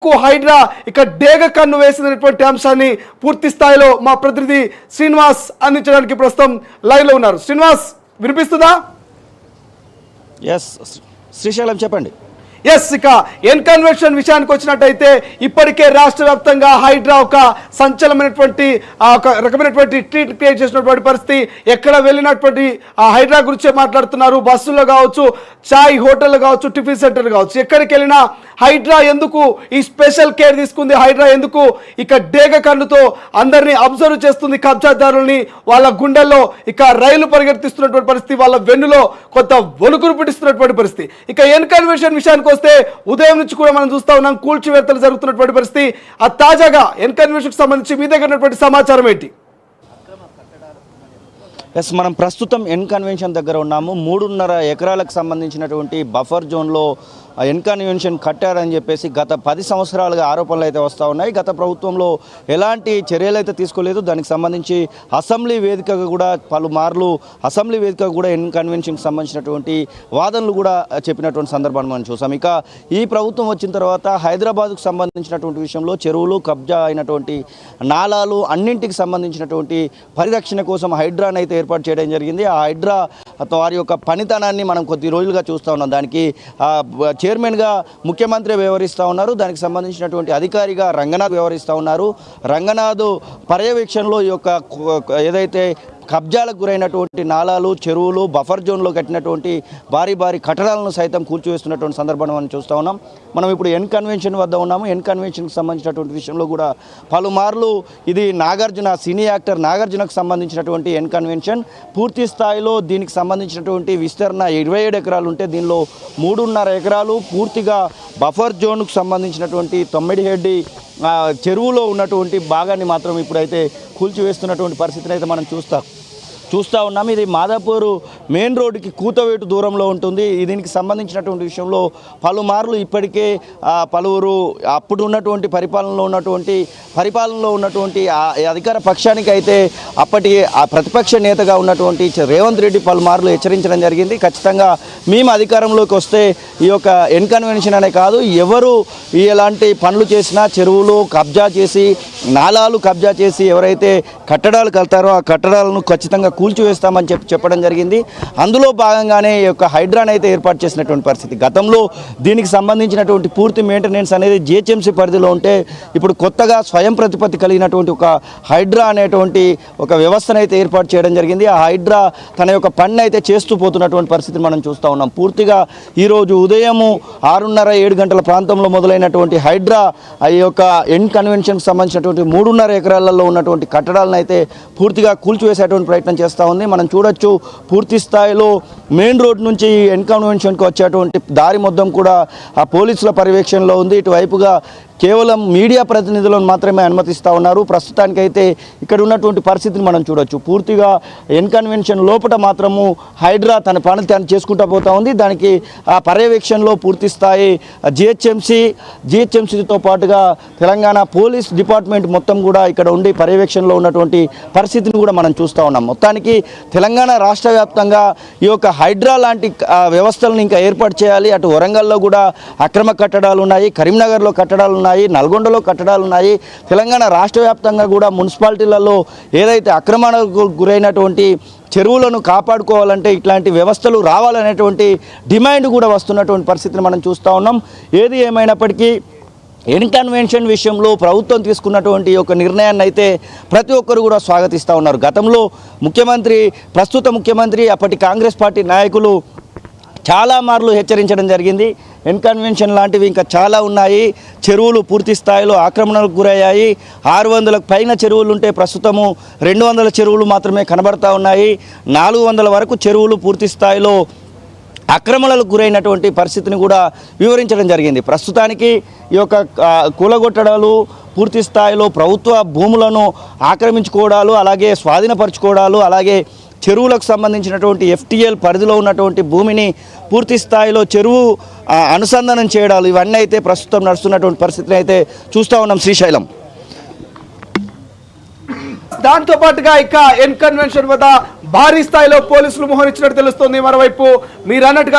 హైడ్రా ఇక డేగ కన్ను వేసినటువంటి అంశాన్ని పూర్తి స్థాయిలో మా ప్రతినిధి శ్రీనివాస్ అందించడానికి ప్రస్తుతం లైవ్ లో ఉన్నారు. శ్రీనివాస్, వినిపిస్తుందా? ఎస్ శ్రీశైలం చెప్పండి. ఇక ఎన్ కన్వెన్షన్ విషయానికి వచ్చినట్టయితే ఇప్పటికే రాష్ట్ర వ్యాప్తంగా హైడ్రా ఒక సంచలనమైనటువంటి ఒక రకమైనటువంటి ట్రీట్ క్రియేట్ చేసినటువంటి పరిస్థితి. ఎక్కడ వెళ్ళినటువంటి హైడ్రా గురించే మాట్లాడుతున్నారు. బస్సుల్లో కావచ్చు, చాయ్ హోటల్లో కావచ్చు, టిఫిన్ సెంటర్లు కావచ్చు, ఎక్కడికి వెళ్ళినా హైడ్రా ఎందుకు ఈ స్పెషల్ కేర్ తీసుకుంది, హైడ్రా ఎందుకు ఇక డేగ కన్నుతో అందరినీ అబ్జర్వ్ చేస్తుంది, కబ్జాదారుల్ని వాళ్ళ గుండెల్లో ఇక రైలు పరిగెత్తిస్తున్నటువంటి పరిస్థితి, వాళ్ళ వెన్నులో కొంత వణుకును పిటిస్తున్నటువంటి పరిస్థితి. ఇక ఎన్ కన్వెన్షన్ విషయానికి వస్తే ఉదయం నుంచి కూడా మనం చూస్తా ఉన్నాం కూల్చివేతలు జరుగుతున్నటువంటి పరిస్థితి. ఆ తాజాగా ఎన్ కన్వెన్షన్ సంబంధించి మీ దగ్గర ఉన్నటువంటి సమాచారం ఏంటి? ఎస్, మనం ప్రస్తుతం ఎన్ కన్వెన్షన్ దగ్గర ఉన్నాము. 3.5 ఎకరాలకు సంబంధించినటువంటి బఫర్ జోన్లో ఎన్ కన్వెన్షన్ కట్టారని చెప్పేసి గత 10 సంవత్సరాలుగా ఆరోపణలు అయితే వస్తూ ఉన్నాయి. గత ప్రభుత్వంలో ఎలాంటి చర్యలు అయితే తీసుకోలేదు. దానికి సంబంధించి అసెంబ్లీ వేదికగా కూడా పలుమార్లు ఎన్ కన్వెన్షన్కి సంబంధించినటువంటి వాదనలు కూడా చెప్పినటువంటి సందర్భాన్ని మనం చూసాం. ఇక ఈ ప్రభుత్వం వచ్చిన తర్వాత హైదరాబాద్కు సంబంధించినటువంటి విషయంలో చెరువులు, కబ్జా అయినటువంటి నాలాలు అన్నింటికి సంబంధించినటువంటి పరిరక్షణ కోసం హైడ్రాని అయితే ఏర్పాటు చేయడం జరిగింది. ఆ హైడ్రా వారి యొక్క పనితనాన్ని మనం కొద్ది రోజులుగా చూస్తూ ఉన్నాం. దానికి చైర్మన్గా ముఖ్యమంత్రి వ్యవహరిస్తూ ఉన్నారు. దానికి సంబంధించినటువంటి అధికారిగా రంగనాథ్ వ్యవహరిస్తూ ఉన్నారు. రంగనాథ్ పర్యవేక్షణలో ఈ యొక్క ఏదైతే కబ్జాలకు గురైనటువంటి నాలాలు, చెరువులు, బఫర్ జోన్లో కట్టినటువంటి భారీ కట్టడాలను సైతం కూల్చివేస్తున్నటువంటి సందర్భాన్ని మనం చూస్తూ ఉన్నాం. మనం ఇప్పుడు ఎన్ కన్వెన్షన్ వద్ద ఉన్నాము. ఎన్ కన్వెన్షన్కి సంబంధించినటువంటి విషయంలో కూడా పలుమార్లు ఇది నాగార్జున, సినీ యాక్టర్ నాగార్జునకు సంబంధించినటువంటి ఎన్ కన్వెన్షన్ పూర్తి స్థాయిలో దీనికి సంబంధించినటువంటి విస్తరణ 27 ఎకరాలు ఉంటే దీనిలో 3.5 ఎకరాలు పూర్తిగా బఫర్ జోన్కు సంబంధించినటువంటి తొమ్మిడిహెడ్డి చెరువులో ఉన్నటువంటి భాగాన్ని మాత్రం ఇప్పుడైతే కూల్చివేస్తున్నటువంటి పరిస్థితిని అయితే మనం చూస్తూ ఉన్నాం. ఇది మాదాపూర్ మెయిన్ రోడ్డుకి కూతవేటు దూరంలో ఉంటుంది. దీనికి సంబంధించినటువంటి విషయంలో పలుమార్లు ఇప్పటికే పలువురు అప్పుడు ఉన్నటువంటి పరిపాలనలో ఉన్నటువంటి అధికార పక్షానికి అయితే అప్పటి ప్రతిపక్ష నేతగా ఉన్నటువంటి రేవంత్ రెడ్డి పలుమార్లు హెచ్చరించడం జరిగింది. ఖచ్చితంగా మేము అధికారంలోకి వస్తే ఈ యొక్క ఎన్ కన్వెన్షన్ అనే కాదు, ఎవరు ఎలాంటి పనులు చేసినా చెరువులు కబ్జా చేసి, నాలాలు కబ్జా చేసి ఎవరైతే కట్టడాలు కడతారో ఆ కట్టడాలను ఖచ్చితంగా కూల్చివేస్తామని చెప్పడం జరిగింది. అందులో భాగంగానే ఈ యొక్క హైడ్రాన్ అయితే ఏర్పాటు చేసినటువంటి పరిస్థితి. గతంలో దీనికి సంబంధించినటువంటి పూర్తి మెయింటెనెన్స్ అనేది జిహెచ్ఎంసీ పరిధిలో ఉంటే ఇప్పుడు కొత్తగా స్వయం ప్రతిపత్తి కలిగినటువంటి ఒక హైడ్రా అనేటువంటి ఒక వ్యవస్థను అయితే ఏర్పాటు చేయడం జరిగింది. ఆ హైడ్రా తన యొక్క పని అయితే చేస్తూ పోతున్నటువంటి పరిస్థితిని మనం చూస్తూ ఉన్నాం. పూర్తిగా ఈరోజు ఉదయం 6:30-7 గంటల ప్రాంతంలో మొదలైనటువంటి హైడ్రా ఈ యొక్క ఎన్ కన్వెన్షన్కి సంబంధించినటువంటి 3.5 ఎకరాలలో ఉన్నటువంటి కట్టడాలను అయితే పూర్తిగా కూల్చివేసేటువంటి ప్రయత్నం చేస్తూ ఉంది. మనం చూడొచ్చు పూర్తి స్థాయిలో మెయిన్ రోడ్ నుంచి ఎన్ కన్వెన్షన్కి వచ్చేటువంటి దారి మొత్తం కూడా ఆ పోలీసుల పర్యవేక్షణలో ఉంది. ఇటువైపుగా కేవలం మీడియా ప్రతినిధులను మాత్రమే అనుమతిస్తూ ఉన్నారు. ప్రస్తుతానికైతే ఇక్కడ ఉన్నటువంటి పరిస్థితిని మనం చూడొచ్చు. పూర్తిగా ఎన్ కన్వెన్షన్ లోపల మాత్రము హైడ్రా తన పని తాను చేసుకుంటూ పోతూ ఉంది. దానికి ఆ పర్యవేక్షణలో పూర్తి స్థాయి జిహెచ్ఎంసీతో పాటుగా తెలంగాణ పోలీస్ డిపార్ట్మెంట్ మొత్తం కూడా ఇక్కడ ఉండి పర్యవేక్షణలో ఉన్నటువంటి పరిస్థితిని కూడా మనం చూస్తూ ఉన్నాం. మొత్తానికి తెలంగాణ రాష్ట్ర వ్యాప్తంగా ఈ యొక్క హైడ్రా లాంటి వ్యవస్థలను ఇంకా ఏర్పాటు చేయాలి. అటు వరంగల్లో కూడా అక్రమ కట్టడాలు ఉన్నాయి, కరీంనగర్లో కట్టడాలు ఉన్నాయి, నల్గొండలో కట్టడాలు ఉన్నాయి. తెలంగాణ రాష్ట్ర వ్యాప్తంగా కూడా మున్సిపాలిటీలలో ఏదైతే అక్రమాలకు గురైనటువంటి చెరువులను కాపాడుకోవాలంటే ఇట్లాంటి వ్యవస్థలు రావాలనేటువంటి డిమాండ్ కూడా వస్తున్నటువంటి పరిస్థితిని మనం చూస్తూ ఉన్నాం. ఏది ఏమైనప్పటికీ ఎన్ కన్వెన్షన్ విషయంలో ప్రభుత్వం తీసుకున్నటువంటి ఒక నిర్ణయాన్ని అయితే ప్రతి ఒక్కరు కూడా స్వాగతిస్తూ ఉన్నారు. గతంలో ప్రస్తుత ముఖ్యమంత్రి అప్పటి కాంగ్రెస్ పార్టీ నాయకులు చాలా మార్లు హెచ్చరించడం జరిగింది. ఎన్ కన్వెన్షన్ లాంటివి ఇంకా చాలా ఉన్నాయి. చెరువులు పూర్తి స్థాయిలో ఆక్రమణలకు గురయ్యాయి. 600లకు పైన చెరువులు ఉంటే ప్రస్తుతము 200 చెరువులు మాత్రమే కనబడతా ఉన్నాయి. 400 వరకు చెరువులు పూర్తి స్థాయిలో ఆక్రమణలకు గురైనటువంటి పరిస్థితిని కూడా వివరించడం జరిగింది. ప్రస్తుతానికి ఈ యొక్క కూలగొట్టడాలు, పూర్తి స్థాయిలో ప్రభుత్వ భూములను ఆక్రమించుకోవడాలు, అలాగే స్వాధీనపరచుకోవడాలు, అలాగే చెరువులకు సంబంధించినటువంటి FTL పరిధిలో ఉన్నటువంటి భూమిని పూర్తి స్థాయిలో చెరువు అనుసంధానం చేయడాలు, ఇవన్నీ అయితే ప్రస్తుతం నడుస్తున్నటువంటి పరిస్థితిని అయితే చూస్తూ ఉన్నాం. శ్రీశైలం, దాంతో పాటుగా ఇక ఎన్ కన్వెన్షన్ వద్ద భారీ స్థాయిలో పోలీసులు మోహరించినట్టు తెలుస్తోంది. మరోవైపు మీరు అన్నట్టుగా